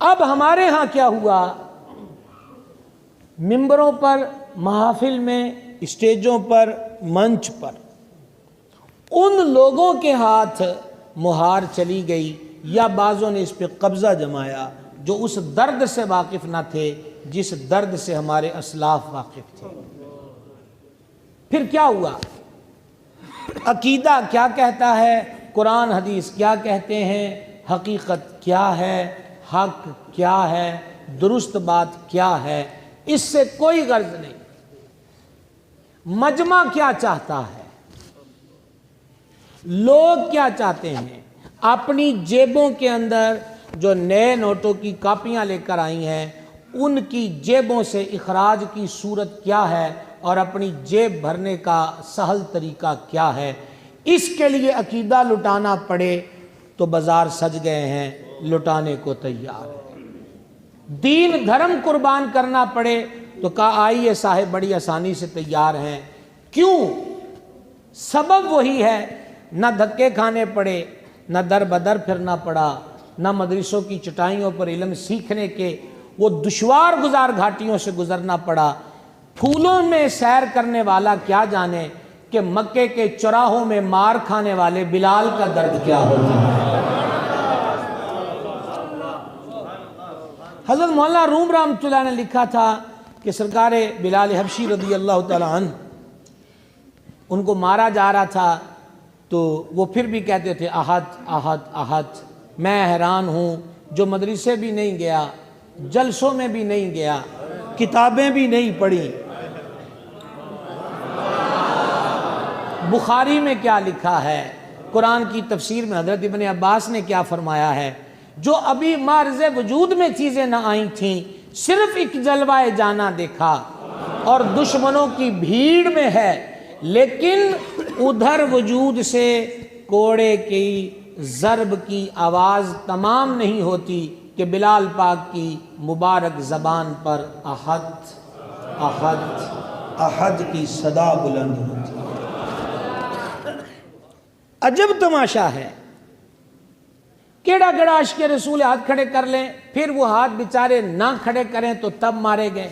اب ہمارے ہاں کیا ہوا، ممبروں پر، محافل میں، اسٹیجوں پر، منچ پر ان لوگوں کے ہاتھ مہار چلی گئی یا بعضوں نے اس پہ قبضہ جمایا جو اس درد سے واقف نہ تھے جس درد سے ہمارے اسلاف واقف تھے۔ پھر کیا ہوا؟ عقیدہ کیا کہتا ہے، قرآن حدیث کیا کہتے ہیں، حقیقت کیا ہے، حق کیا ہے، درست بات کیا ہے، اس سے کوئی غرض نہیں۔ مجمع کیا چاہتا ہے، لوگ کیا چاہتے ہیں، اپنی جیبوں کے اندر جو نئے نوٹوں کی کاپیاں لے کر آئی ہیں ان کی جیبوں سے اخراج کی صورت کیا ہے اور اپنی جیب بھرنے کا سہل طریقہ کیا ہے، اس کے لیے عقیدہ لٹانا پڑے تو بازار سج گئے ہیں، لٹانے کو تیار ہے۔ دین دھرم قربان کرنا پڑے تو کہا آئیے صاحب بڑی آسانی سے تیار ہیں۔ کیوں؟ سبب وہی ہے، نہ دھکے کھانے پڑے، نہ در بدر پھرنا پڑا، نہ مدرسوں کی چٹائیوں پر علم سیکھنے کے وہ دشوار گزار گھاٹیوں سے گزرنا پڑا۔ پھولوں میں سیر کرنے والا کیا جانے کہ مکے کے چوراہوں میں مار کھانے والے بلال کا درد کیا ہوتا ہے۔ حضرت مولانا روم رحمۃ اللہ نے لکھا تھا کہ سرکار بلال حبشی رضی اللہ تعالیٰ عنہ ان کو مارا جا رہا تھا تو وہ پھر بھی کہتے تھے احد احد احد۔ میں حیران ہوں، جو مدرسے بھی نہیں گیا، جلسوں میں بھی نہیں گیا، کتابیں بھی نہیں پڑھی، بخاری میں کیا لکھا ہے، قرآن کی تفسیر میں حضرت ابن عباس نے کیا فرمایا ہے، جو ابھی معرض وجود میں چیزیں نہ آئی تھیں، صرف ایک جلوہ جانا دیکھا اور دشمنوں کی بھیڑ میں ہے، لیکن ادھر وجود سے کوڑے کی ضرب کی آواز تمام نہیں ہوتی کہ بلال پاک کی مبارک زبان پر احد احد احد کی صدا بلند ہوتی۔ عجب تماشا ہے، کیڑا گڑا عشق رسول ہاتھ کھڑے کر لیں، پھر وہ ہاتھ بیچارے نہ کھڑے کریں تو تب مارے گئے،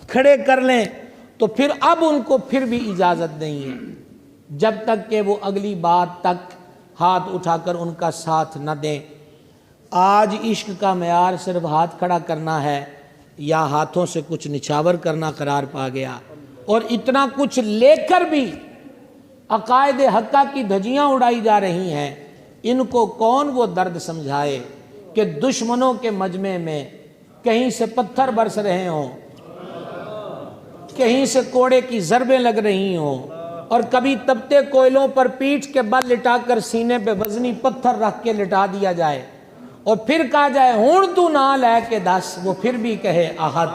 کھڑے کر لیں تو پھر اب ان کو پھر بھی اجازت نہیں ہے جب تک کہ وہ اگلی بات تک ہاتھ اٹھا کر ان کا ساتھ نہ دیں۔ آج عشق کا معیار صرف ہاتھ کھڑا کرنا ہے یا ہاتھوں سے کچھ نچھاور کرنا قرار پا گیا، اور اتنا کچھ لے کر بھی عقائد حقہ کی دھجیاں اڑائی جا رہی ہیں۔ ان کو کون وہ درد سمجھائے کہ دشمنوں کے مجمع میں کہیں سے پتھر برس رہے ہوں، کہیں سے کوڑے کی ضربیں لگ رہی ہوں، اور کبھی تپتے کوئلوں پر پیٹھ کے بل لٹا کر سینے پہ وزنی پتھر رکھ کے لٹا دیا جائے اور پھر کہا جائے ہون تو نہ لے کے دس، وہ پھر بھی کہے احد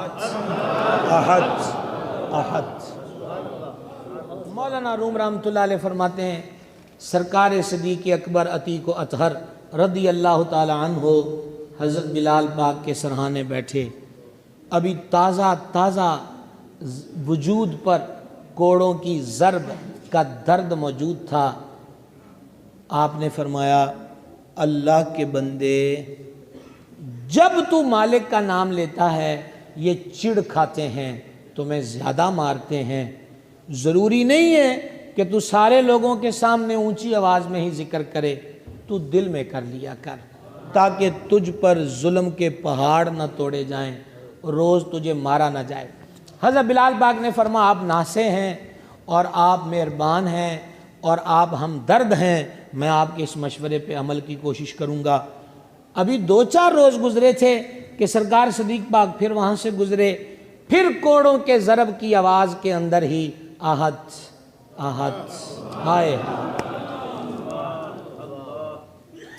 احد احد۔ مولانا روم رحمۃ اللہ علیہ فرماتے ہیں سرکار صدیق اکبر عتیق و اطہر رضی اللہ تعالی عنہ حضرت بلال پاک کے سرہانے بیٹھے، ابھی تازہ تازہ وجود پر کوڑوں کی ضرب کا درد موجود تھا۔ آپ نے فرمایا اللہ کے بندے، جب تو مالک کا نام لیتا ہے یہ چڑ کھاتے ہیں، تمہیں زیادہ مارتے ہیں، ضروری نہیں ہے کہ تو سارے لوگوں کے سامنے اونچی آواز میں ہی ذکر کرے، تو دل میں کر لیا کر تاکہ تجھ پر ظلم کے پہاڑ نہ توڑے جائیں، روز تجھے مارا نہ جائے۔ حضرت بلال پاک نے فرمایا آپ ناصح ہیں اور آپ مہربان ہیں اور آپ ہمدرد ہیں، میں آپ کے اس مشورے پہ عمل کی کوشش کروں گا۔ ابھی 2-4 روز گزرے تھے کہ سرکار صدیق پاک پھر وہاں سے گزرے، پھر کوڑوں کے ضرب کی آواز کے اندر ہی احد احد ہائے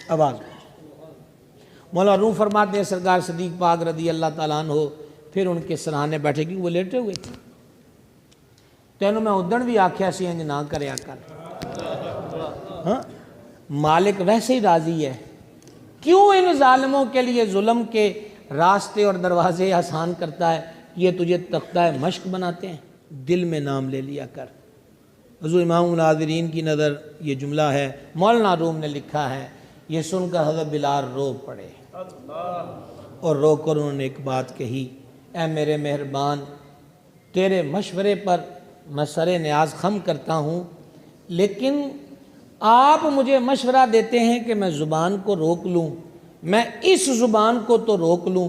آواز۔ مولانا روم فرماتے ہیں سرکار صدیق پاک رضی اللہ تعالیٰ عنہ پھر ان کے سرہانے بیٹھے کیونکہ وہ لیٹے ہوئے تھے، تینوں میں ادھن بھی آکھیا سی انج نہ کریا کر، ہاں مالک ویسے ہی راضی ہے، کیوں ان ظالموں کے لیے ظلم کے راستے اور دروازے آسان کرتا ہے، یہ تجھے تختہ مشق بناتے ہیں، دل میں نام لے لیا کر۔ حضور امام الناظرین کی نظر یہ جملہ ہے، مولانا روم نے لکھا ہے، یہ سن کر حضرت بلال رو پڑے۔ اور رو کر انہوں نے ایک بات کہی، اے میرے مہربان، تیرے مشورے پر میں سر نیاز خم کرتا ہوں، لیکن آپ مجھے مشورہ دیتے ہیں کہ میں زبان کو روک لوں، میں اس زبان کو تو روک لوں،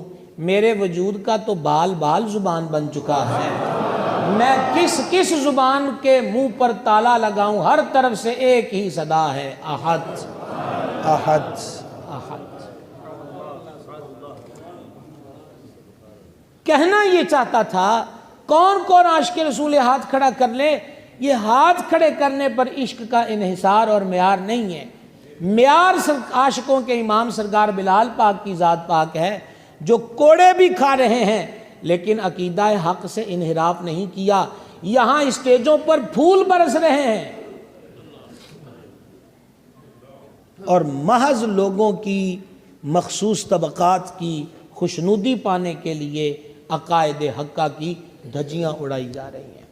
میرے وجود کا تو بال بال زبان بن چکا ہے، میں کس زبان کے منہ پر تالا لگاؤں، ہر طرف سے ایک ہی صدا ہے، احد احد احد۔ کہنا یہ چاہتا تھا، کون کون عاشق رسول ہاتھ کھڑا کر لے، یہ ہاتھ کھڑے کرنے پر عشق کا انحصار اور معیار نہیں ہے، معیار عاشقوں کے امام سرکار بلال پاک کی ذات پاک ہے، جو کوڑے بھی کھا رہے ہیں لیکن عقیدہ حق سے انحراف نہیں کیا، یہاں اسٹیجوں پر پھول برس رہے ہیں اور محض لوگوں کی مخصوص طبقات کی خوشنودی پانے کے لیے عقائد حقہ کی دھجیاں اڑائی جا رہی ہیں۔